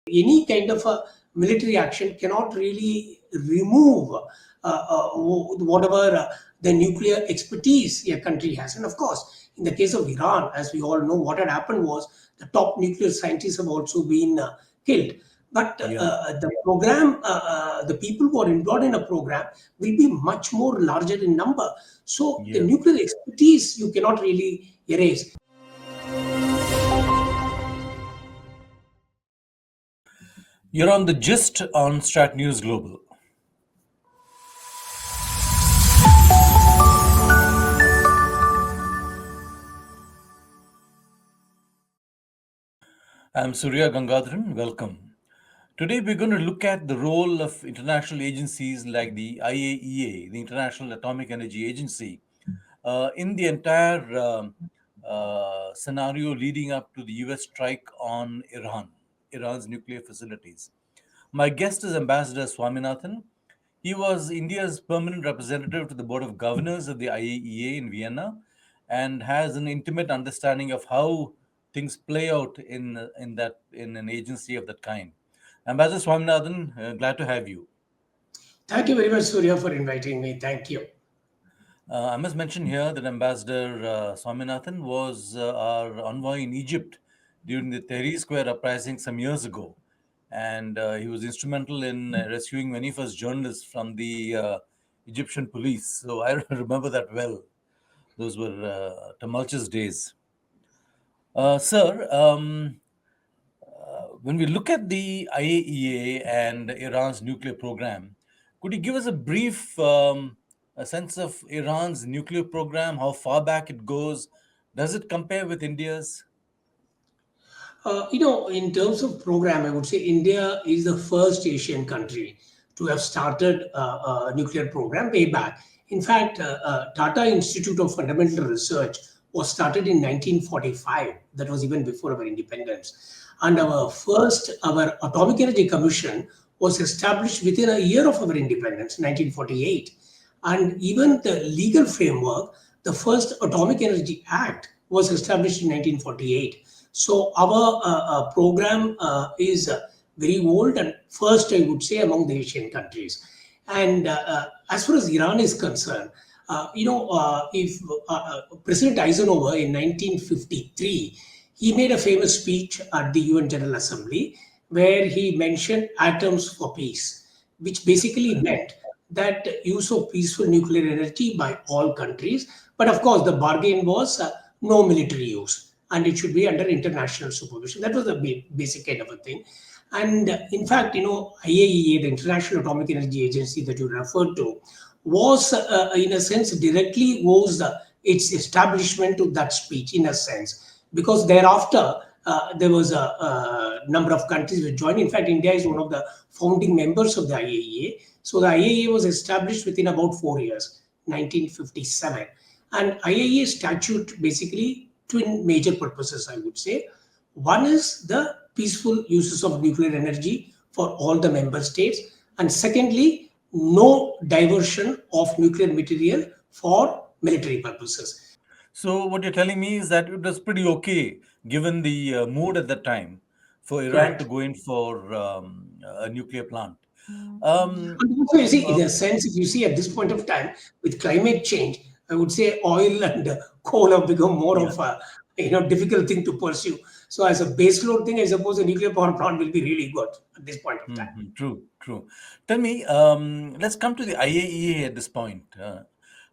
Any kind of a military action cannot really remove whatever the nuclear expertise a country has. And of course, in the case of Iran, as we all know, what had happened was the top nuclear scientists have also been killed. But Yeah, the program, the people who are involved in a program will be much more larger in number. So the yeah. nuclear expertise you cannot really erase. You're on the gist on Strat News Global. I'm Surya Gangadharan. Welcome. Today, we're going to look at the role of international agencies like the IAEA, the International Atomic Energy Agency, in the entire scenario leading up to the US strike on Iran's nuclear facilities. My guest is Ambassador Swaminathan. He was India's permanent representative to the Board of Governors of the IAEA in Vienna and has an intimate understanding of how things play out in an agency of that kind. Ambassador Swaminathan, glad to have you. Thank you very much, Surya, for inviting me. Thank you. I must mention here that Ambassador Swaminathan was our envoy in Egypt during the Tahrir Square uprising some years ago. And he was instrumental in rescuing many of us journalists from the Egyptian police. So I remember that well. Those were tumultuous days. Sir, when we look at the IAEA and Iran's nuclear program, could you give us a brief a sense of Iran's nuclear program, how far back it goes? Does it compare with India's? In terms of program, I would say India is the first Asian country to have started a nuclear program way back. In fact, Tata Institute of Fundamental Research was started in 1945. That was even before our independence. And our Atomic Energy Commission was established within a year of our independence, 1948. And even the legal framework, the first Atomic Energy Act was established in 1948. So our program is very old and first, I would say, among the Asian countries. And as far as Iran is concerned, if President Eisenhower in 1953, he made a famous speech at the UN General Assembly where he mentioned atoms for peace, which basically meant that use of peaceful nuclear energy by all countries. But of course, the bargain was no military use, and it should be under international supervision. That was the basic kind of a thing. And in fact, IAEA, the International Atomic Energy Agency that you referred to, was in a sense directly owes its establishment to that speech in a sense, because thereafter there was a number of countries which joined. In fact, India is one of the founding members of the IAEA. So the IAEA was established within about 4 years, 1957. And IAEA statute basically twin major purposes, I would say. One is the peaceful uses of nuclear energy for all the member states. And secondly, no diversion of nuclear material for military purposes. So what you're telling me is that it was pretty okay, given the mood at that time, for Iran to Correct. go in for a nuclear plant. And also, you see, Uh, in a sense, if you see at this point of time, with climate change, I would say oil and coal have become more yeah. of a difficult thing to pursue. So, as a baseload thing, I suppose a nuclear power plant will be really good at this point of time. True, true. Tell me, let's come to the IAEA at this point.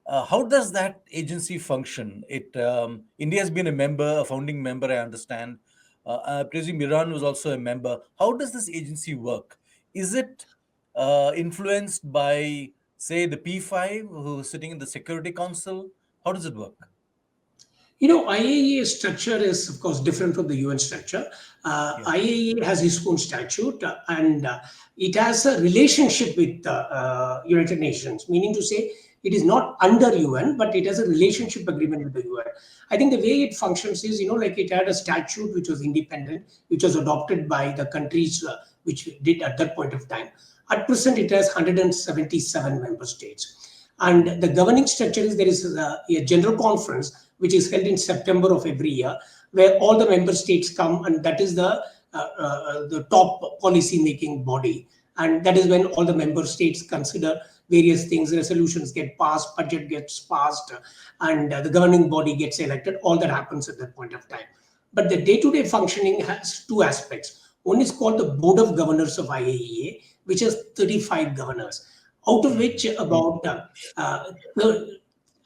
How does that agency function? India has been a member, a founding member, I understand. I presume Iran was also a member. How does this agency work? Is it influenced by, say, the P5 who is sitting in the Security Council? How does it work? IAEA structure is, of course, different from the UN structure. Yeah. IAEA has its own statute and it has a relationship with United Nations, meaning to say it is not under UN, but it has a relationship agreement with the UN. I think the way it functions is, like it had a statute which was independent, which was adopted by the countries which did at that point of time. At present, it has 177 member states. And the governing structure is there is a general conference which is held in September of every year, where all the member states come, and that is the the top policy making body, and that is when all the member states consider various things, resolutions get passed, budget gets passed, and the governing body gets elected. All that happens at that point of time. But the day-to-day functioning has two aspects. One is called the Board of Governors of IAEA, which has 35 governors, out of which about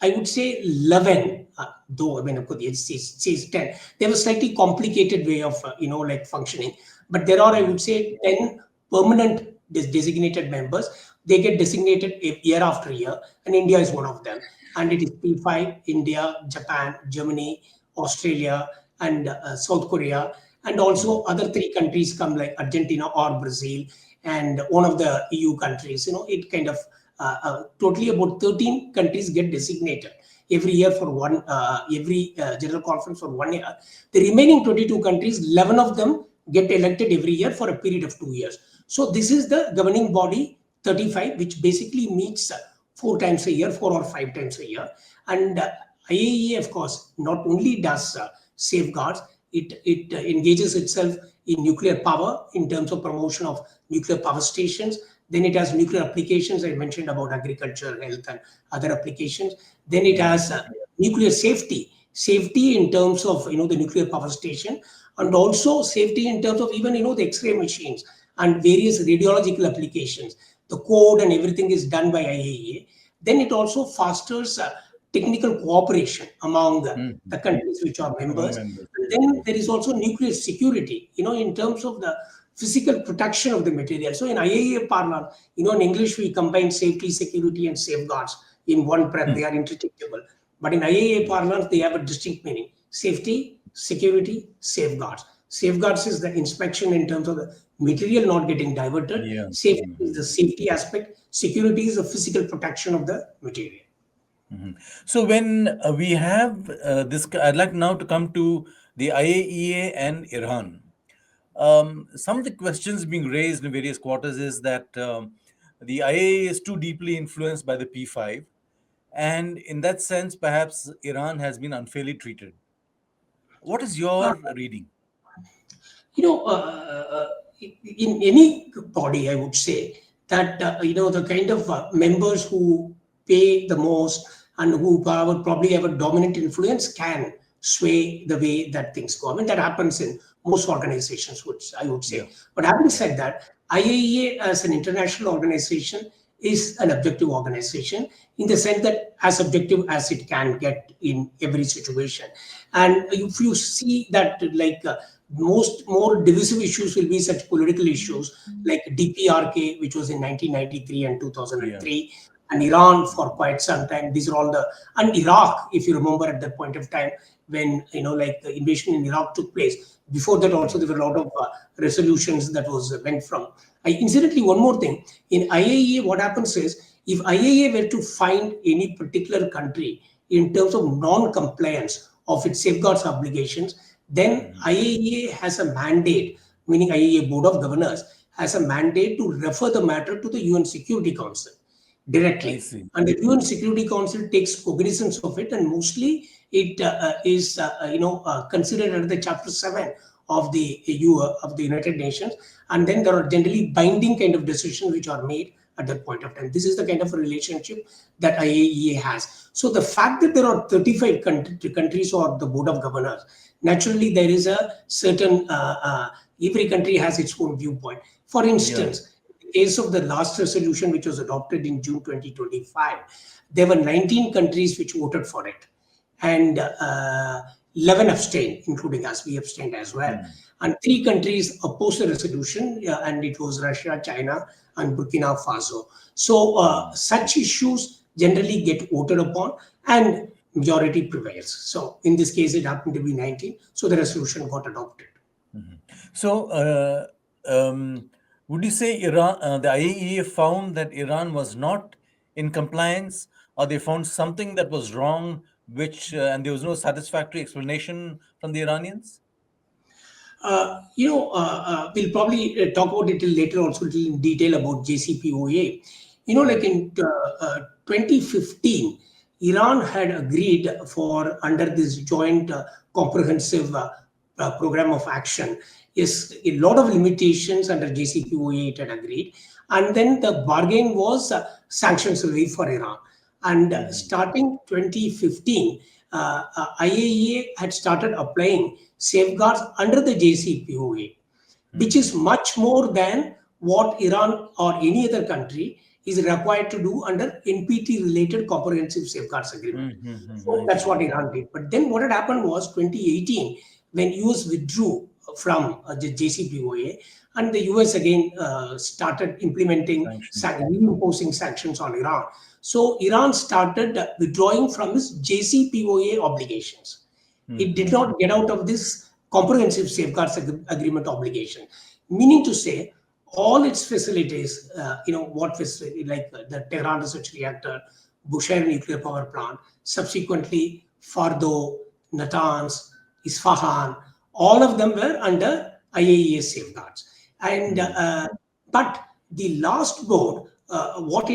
I would say 11, though I mean, of course, it says 10. They have a slightly complicated way of, like functioning. But there are, I would say, 10 permanent designated members. They get designated year after year, and India is one of them. And it is P5, India, Japan, Germany, Australia, and South Korea. And also other three countries come like Argentina or Brazil, and one of the EU countries. It kind of totally about 13 countries get designated every year for one, every general conference for 1 year. The remaining 22 countries, 11 of them get elected every year for a period of 2 years. So this is the governing body 35, which basically meets 4 times a year, 4 or 5 times a year. And IAEA, of course, not only does safeguards, it engages itself in nuclear power in terms of promotion of nuclear power stations. Then it has nuclear applications. I mentioned about agriculture, health, and other applications. Then it has nuclear safety in terms of the nuclear power station, and also safety in terms of even the X-ray machines and various radiological applications. The code and everything is done by IAEA. Then it also fosters technical cooperation among the countries which are members. And then there is also nuclear security, in terms of the physical protection of the material. So in IAEA parlance, in English we combine safety, security, and safeguards in one breath. They are interchangeable. But in IAEA parlance, they have a distinct meaning: safety, security, safeguards. Safeguards is the inspection in terms of the material not getting diverted. Safety is the safety aspect. Security is the physical protection of the material. So when we have this, I'd like now to come to the IAEA and Iran. Some of the questions being raised in various quarters is that the IAEA is too deeply influenced by the P5, and in that sense, perhaps Iran has been unfairly treated. What is your reading? In any body, I would say that the kind of members who pay the most and who would probably have a dominant influence can sway the way that things go. I mean, that happens in most organizations, which I would say. But having said that, IAEA as an international organization is an objective organization in the sense that as objective as it can get in every situation. And if you see that more divisive issues will be such political issues like DPRK, which was in 1993 and 2003, and Iran for quite some time. These are all and Iraq, if you remember at that point of time when the invasion in Iraq took place. Before that also there were a lot of resolutions that went from. Incidentally, one more thing, in IAEA what happens is, if IAEA were to find any particular country in terms of non-compliance of its safeguards obligations, then IAEA has a mandate, meaning IAEA Board of Governors has a mandate to refer the matter to the UN Security Council directly. And the UN Security Council takes cognizance of it, and mostly it is considered under the Chapter 7 of the United Nations. And then there are generally binding kind of decisions which are made at that point of time. This is the kind of relationship that IAEA has. So the fact that there are 35 countries or the Board of Governors, naturally there is a certain, every country has its own viewpoint. For instance, in the case of the last resolution which was adopted in June 2025, there were 19 countries which voted for it, and 11 abstained, including us. We abstained as well. And 3 countries opposed the resolution, and it was Russia, China, and Burkina Faso. So such issues generally get voted upon, and majority prevails. So in this case, it happened to be 19. So the resolution got adopted. So would you say Iran, the IAEA found that Iran was not in compliance, or they found something that was wrong, which and there was no satisfactory explanation from the Iranians? We'll probably talk about it later also in detail about JCPoA. Like in 2015, Iran had agreed for under this joint comprehensive program of action is a lot of limitations under JCPoA it had agreed. And then the bargain was sanctions relief for Iran. And starting 2015, IAEA had started applying safeguards under the JCPoA, which is much more than what Iran or any other country is required to do under NPT-related comprehensive safeguards agreement. So that's what Iran did. But then what had happened was 2018, when US withdrew from the JCPoA, and the US again started implementing, imposing sanctions on Iran. So Iran started withdrawing from its JCPoA obligations. It did not get out of this comprehensive safeguards agreement obligation, meaning to say all its facilities, what facility, like the Tehran research reactor, Bushehr nuclear power plant, subsequently Fardo, Natanz, Isfahan, all of them were under IAEA safeguards. And but the last board, what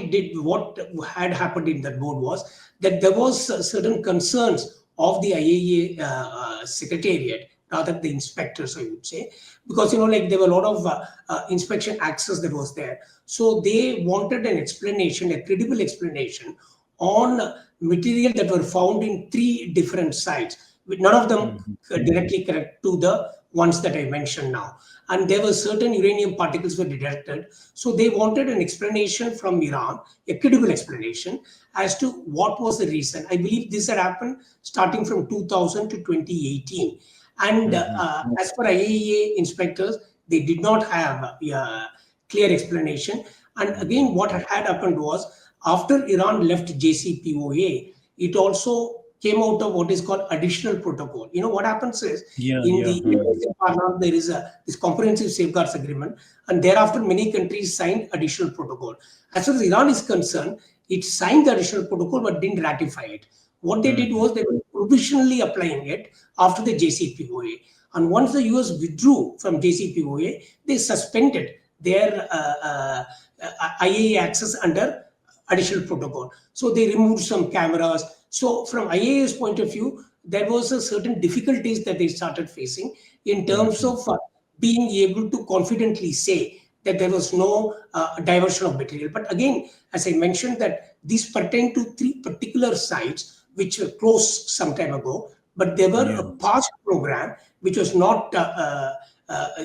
had happened in that board was that there was certain concerns of the IAEA secretariat, rather the inspectors, I would say, because there were a lot of inspection access that was there. So they wanted an explanation, a credible explanation on material that were found in 3 different sites, with none of them directly correct to the ones that I mentioned now. And there were certain uranium particles were detected. So they wanted an explanation from Iran, a credible explanation as to what was the reason. I believe this had happened starting from 2000 to 2018. And as per IAEA inspectors, they did not have a clear explanation. And again, what had happened was, after Iran left JCPoA, it also came out of what is called additional protocol. What happens is, the Parliament, there is this comprehensive safeguards agreement, and thereafter many countries signed additional protocol. As far as Iran is concerned, it signed the additional protocol but didn't ratify it. What they did was they were provisionally applying it after the JCPoA. And once the US withdrew from JCPoA, they suspended their IAEA access under additional protocol. So they removed some cameras. So from IAEA's point of view, there was a certain difficulties that they started facing in terms of being able to confidently say that there was no diversion of material. But again, as I mentioned, that these pertain to 3 particular sites which were closed some time ago, but there were a past program which was not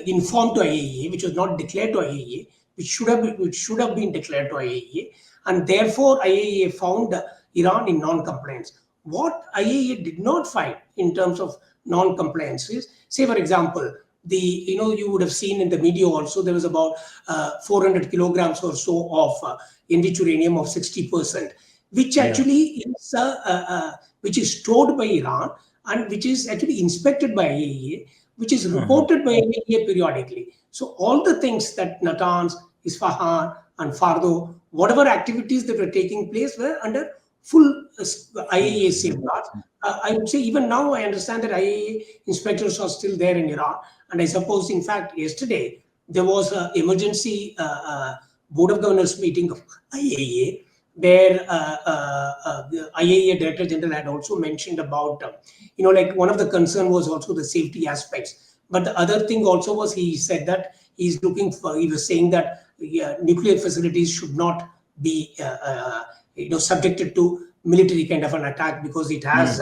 informed to IAEA, which was not declared to IAEA, which should have been declared to IAEA, and therefore IAEA found Iran in non-compliance. What IAEA did not find in terms of non-compliance is, say for example, you would have seen in the media also, there was about 400 kilograms or so of enriched uranium of 60%, which actually is which is stored by Iran and which is actually inspected by IAEA, which is reported by IAEA periodically. So all the things that Natanz, Isfahan, and Fardo, whatever activities that were taking place were under full IAEA safeguards. I would say even now I understand that IAEA inspectors are still there in Iran. And I suppose, in fact, yesterday there was an emergency Board of Governors meeting of IAEA, where the IAEA Director General had also mentioned about, one of the concern was also the safety aspects. But the other thing also was, he said that he was saying that nuclear facilities should not be subjected to military kind of an attack, because it has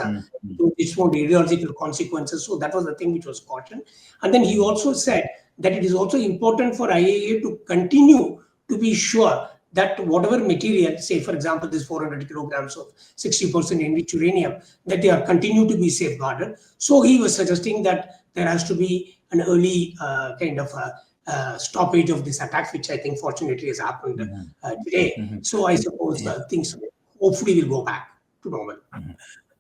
its own radiological consequences. So that was the thing which was cautioned. And then he also said that it is also important for IAEA to continue to be sure that whatever material, say for example, this 400 kilograms of 60% enriched uranium, that they are continue to be safeguarded. So he was suggesting that there has to be an early kind of stoppage of this attack, which I think fortunately has happened today. So I suppose things hopefully will go back to normal.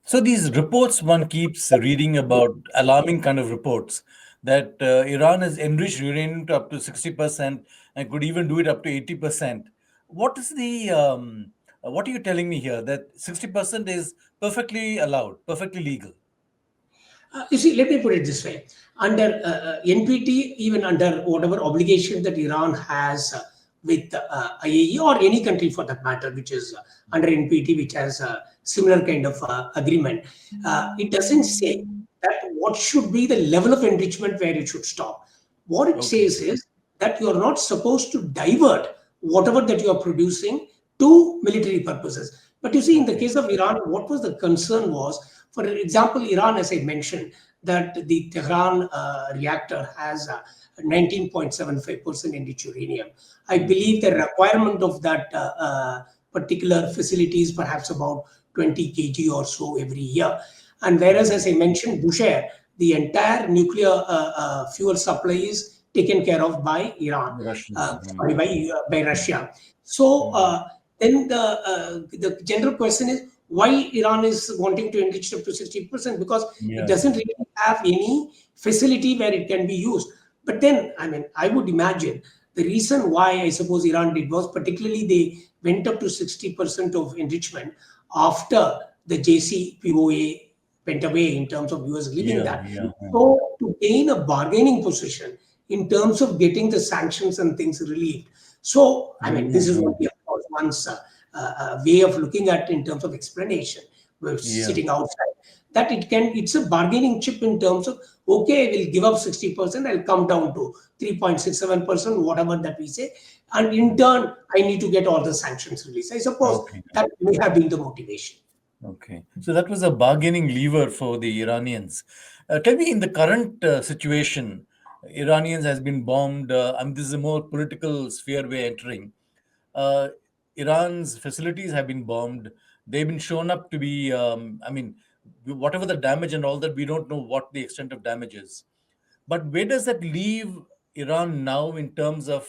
So these reports, one keeps reading about alarming kind of reports that Iran has enriched uranium to up to 60% and could even do it up to 80%. What is what are you telling me here? That 60% is perfectly allowed, perfectly legal? You see, let me put it this way. Under NPT, even under whatever obligation that Iran has with IAEA or any country for that matter, which is under NPT, which has a similar kind of agreement, it doesn't say that what should be the level of enrichment where it should stop. What it Okay. says is that you are not supposed to divert whatever that you are producing to military purposes. But you see, in the Okay. case of Iran, what was the concern was, for example, Iran, as I mentioned, that the Tehran reactor has 19.75% enriched uranium. I believe the requirement of that particular facility is perhaps about 20 kg or so every year. And whereas, as I mentioned, Bushehr, the entire nuclear fuel supply is taken care of by Iran, Russians. sorry, by Russia. So then the general question is why Iran is wanting to enrich up to 60%, because it Yeah. doesn't really have any facility where it can be used. But then, I mean, I would imagine the reason why I suppose Iran did was particularly they went up to 60% of enrichment after the JCPoA went away in terms of US leaving Yeah. that. Yeah. So to gain a bargaining position in terms of getting the sanctions and things relieved. So, I mean, this is what we of course once way of looking at in terms of explanation. We're Yeah. sitting outside. That it's a bargaining chip in terms of, okay, I will give up 60%, I'll come down to 3.67%, whatever that we say. And in turn, I need to get all the sanctions released. I suppose Okay. that may have been the motivation. Okay. So that was a bargaining lever for the Iranians. Tell me, in the current situation, Iranians has been bombed. I mean, this is a more political sphere we're entering. Uh, Iran's facilities have been bombed. They've been shown up to be, I mean, whatever the damage and all that, we don't know what the extent of damage is. But where does that leave Iran now in terms of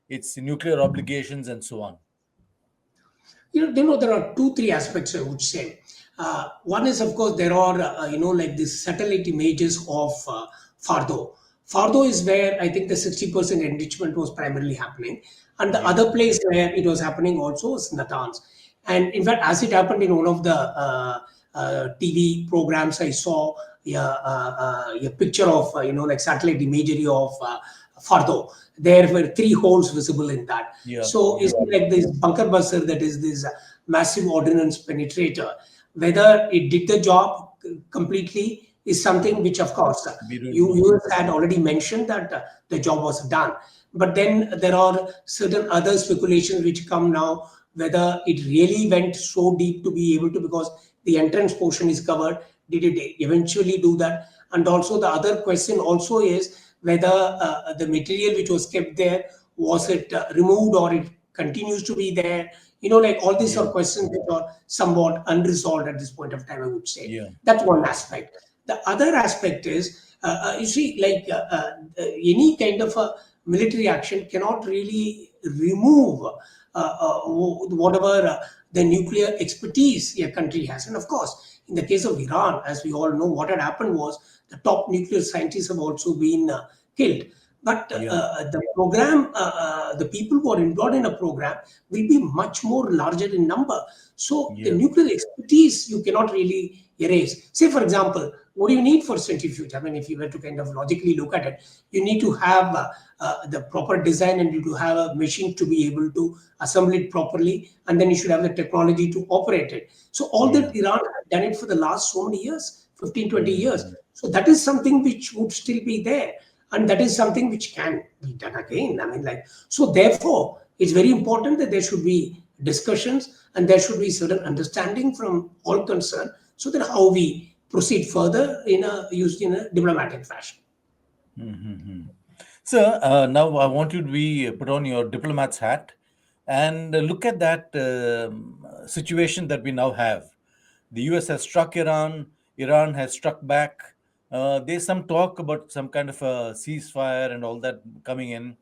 its nuclear obligations and so on? There are two, three aspects I would say. One is, of course, there are, like the satellite images of Fardo. Fardo is where I think the 60% enrichment was primarily happening. And the Yeah. other place where it was happening also was Natanz. And in fact, as it happened in one of the TV programs, I saw a picture of, like satellite imagery of Fardo. There were three holes visible in that. Yeah. So Yeah. it's like this bunker buster, that is this massive ordnance penetrator. Whether it did the job completely is something which, of course, We don't you know. US had already mentioned that the job was done. But then there are certain other speculations which come now, whether it really went so deep to be able to, because the entrance portion is covered. Did it eventually do that? And also the other question also is whether the material which was kept there, was it removed or it continues to be there. Like all these Yeah. are questions which are somewhat unresolved at this point of time, I would say. Yeah. That's one aspect. The other aspect is, you see, like any kind of a military action cannot really remove whatever the nuclear expertise a country has. And of course, in the case of Iran, as we all know, what had happened was the top nuclear scientists have also been killed. But Yeah. the program, the people who are involved in a program will be much more larger in number. So the Yeah. nuclear expertise you cannot really erase. Say, for example, what do you need for centrifuge? I mean, if you were to kind of logically look at it, you need to have the proper design, and you to have a machine to be able to assemble it properly, and then you should have the technology to operate it. So all Yeah. that Iran had done it for the last so many years, 15, 20 years. Mhm. So that is something which would still be there. And that is something which can be done again. I mean, like, so therefore, it's very important that there should be discussions and there should be certain understanding from all concerned, so that how we proceed further used in a diplomatic fashion. Mhm. So now I want you to put on your diplomat's hat and look at that situation that we now have. The US has struck Iran, Iran has struck back. There's some talk about some kind of a ceasefire and all that coming in.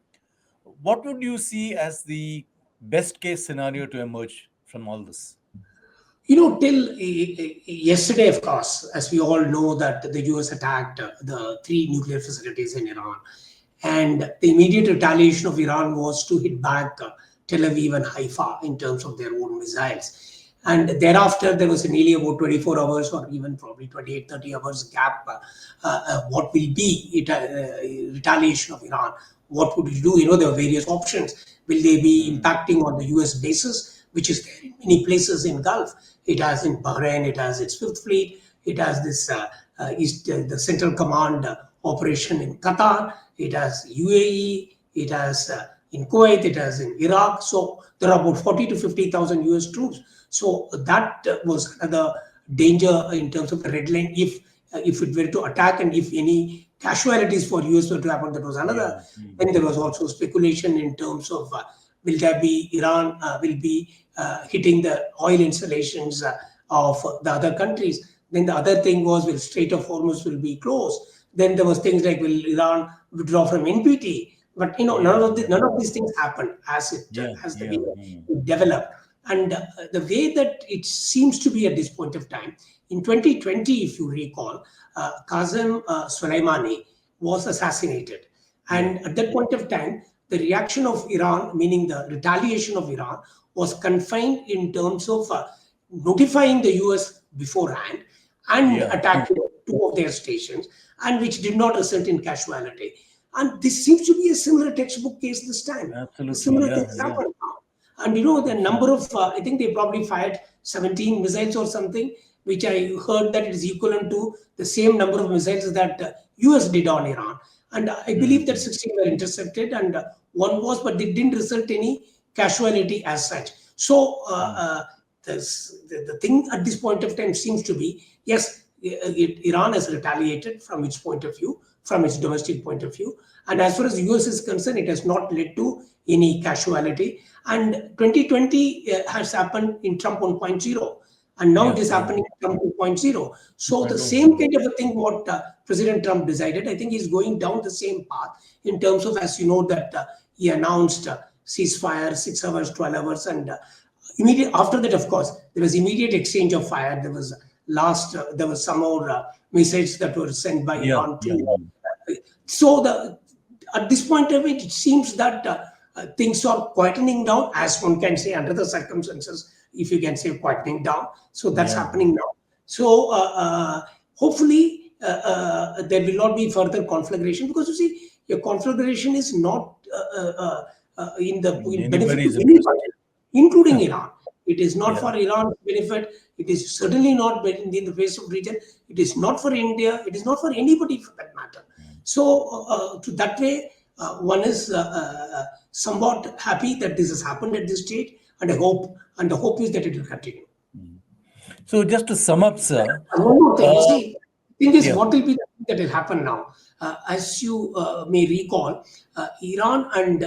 What would you see as the best case scenario to emerge from all this? Till yesterday, of course, as we all know, that the US attacked the three nuclear facilities in Iran. And the immediate retaliation of Iran was to hit back Tel Aviv and Haifa in terms of their own missiles. And thereafter, there was nearly about 24 hours or even probably 28, 30 hours gap. What will be retaliation of Iran? What would you do? There are various options. Will they be Mm. impacting on the US bases, which is there in many places in Gulf? It has in Bahrain, it has its Fifth Fleet, it has this the Central Command operation in Qatar. It has UAE. It has in Kuwait. It has in Iraq. So there are about 40 to 50,000 US troops. So that was another danger in terms of the red line if it were to attack, and if any casualties for US were to happen, that was another. Yeah. Then there was also speculation in terms of will there be Iran will be hitting the oil installations of the other countries. Then the other thing was, will Strait of Hormuz will be closed. Then there was things like, will Iran withdraw from NPT? But Yeah. none of these things happened Yeah. as the Yeah. way it developed. And the way that it seems to be at this point of time, in 2020, if you recall, Qasem Soleimani was assassinated. Yeah. And at that point of time, the reaction of Iran, meaning the retaliation of Iran, was confined in terms of notifying the US beforehand and Yeah. attacking two of their stations, and which did not result in casualty. And this seems to be a similar textbook case this time. Absolutely. Similar Yeah. things Yeah. happen now. And the number of, I think they probably fired 17 missiles or something, which I heard that it is equivalent to the same number of missiles that US did on Iran. And I believe that 16 were intercepted, and one was, but they didn't result any casualty as such. So the thing at this point of time seems to be, yes, Iran has retaliated from its point of view, from its domestic point of view. And as far as the US is concerned, it has not led to any casualty. And 2020 has happened in Trump 1.0. And now Yeah. it is Yeah. happening in Trump 2.0. So the 2.0. same kind of a thing what President Trump decided, I think he's going down the same path in terms of, as you know, that he announced ceasefire 6 hours, 12 hours, and immediate after that, of course, there was immediate exchange of fire. There was there was some more messages that were sent by Yeah. Iran Yeah. to. So at this point of it seems that things are quietening down, as one can say under the circumstances, if you can say quietening down. So that's Yeah. happening now. So hopefully there will not be further conflagration, because you see, a conflagration is not in benefit to Anybody's interest. anybody, including Iran. It is not Yeah. for Iran's benefit. It is certainly not in the face of region. It is not for India. It is not for anybody for that matter. So to that way, one is somewhat happy that this has happened at this stage, and the hope is that it will continue. So just to sum up, sir. And one more thing, see, the thing is, Yeah. what will be the thing that will happen now? As you may recall, Iran and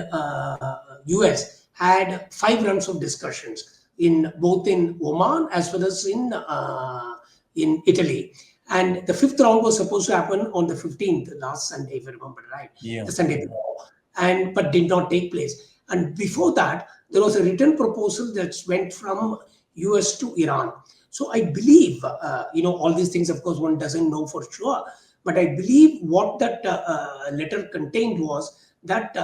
US had 5 rounds of discussions in both in Oman as well as in Italy. And the 5th round was supposed to happen on the 15th, last Sunday, if I remember right, Yeah. the Sunday before, and but did not take place. And before that, there was a written proposal that went from US to Iran. So I believe, all these things, of course, one doesn't know for sure, but I believe what that letter contained was that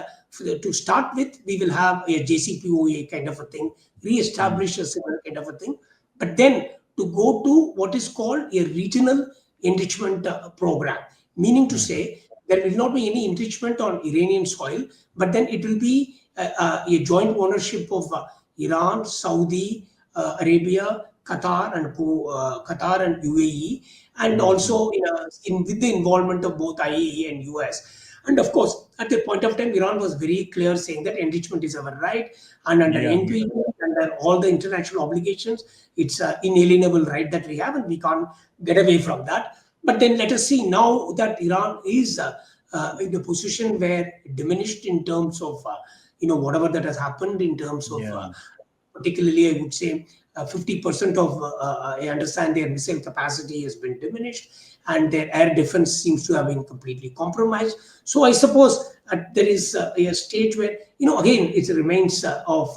to start with, we will have a JCPoA kind of a thing, re-establish a similar kind of a thing, but then to go to what is called a regional enrichment program, meaning to say there will not be any enrichment on Iranian soil, but then it will be a joint ownership of Iran, Saudi Arabia, Qatar and UAE, and also with the involvement of both IAEA and US. And of course, at the point of time, Iran was very clear saying that enrichment is our right, and under Yeah. NPT, under all the international obligations, it's an inalienable right that we have, and we can't get away from that. But then let us see now that Iran is in a position where diminished in terms of whatever that has happened in terms of Yeah. particularly, I would say 50% of I understand their missile capacity has been diminished, and their air defense seems to have been completely compromised. So I suppose there is a stage where again it remains of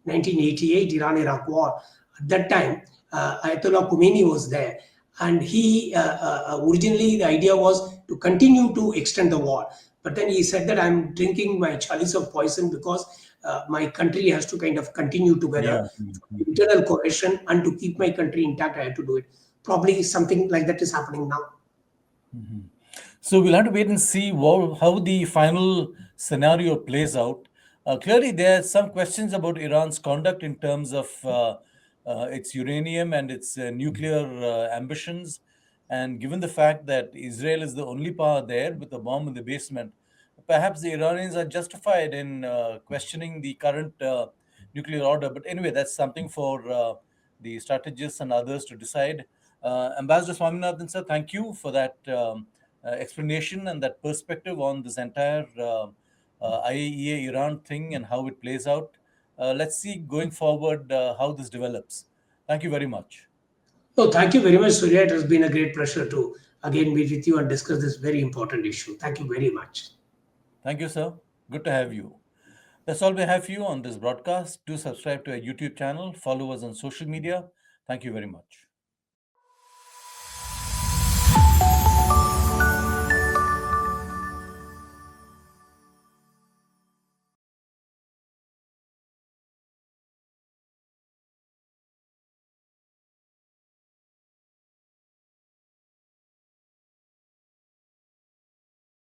1988 Iran-Iraq war. At that time, Ayatollah Khomeini was there, and he originally the idea was to continue to extend the war, but then he said that I'm drinking my chalice of poison because my country has to kind of continue together, Yeah. internal cohesion, and to keep my country intact, I have to do it. Probably something like that is happening now. So we'll have to wait and see how the final scenario plays out. Clearly, there are some questions about Iran's conduct in terms of its uranium and its nuclear ambitions. And given the fact that Israel is the only power there with a bomb in the basement, perhaps the Iranians are justified in questioning the current nuclear order. But anyway, that's something for the strategists and others to decide. Ambassador Swaminathan, sir, thank you for that explanation and that perspective on this entire IAEA Iran thing and how it plays out. Let's see going forward how this develops. Thank you very much. No, thank you very much, Surya. It has been a great pleasure to again meet with you and discuss this very important issue. Thank you very much. Thank you, sir. Good to have you. That's all we have for you on this broadcast. Do subscribe to our YouTube channel, follow us on social media. Thank you very much.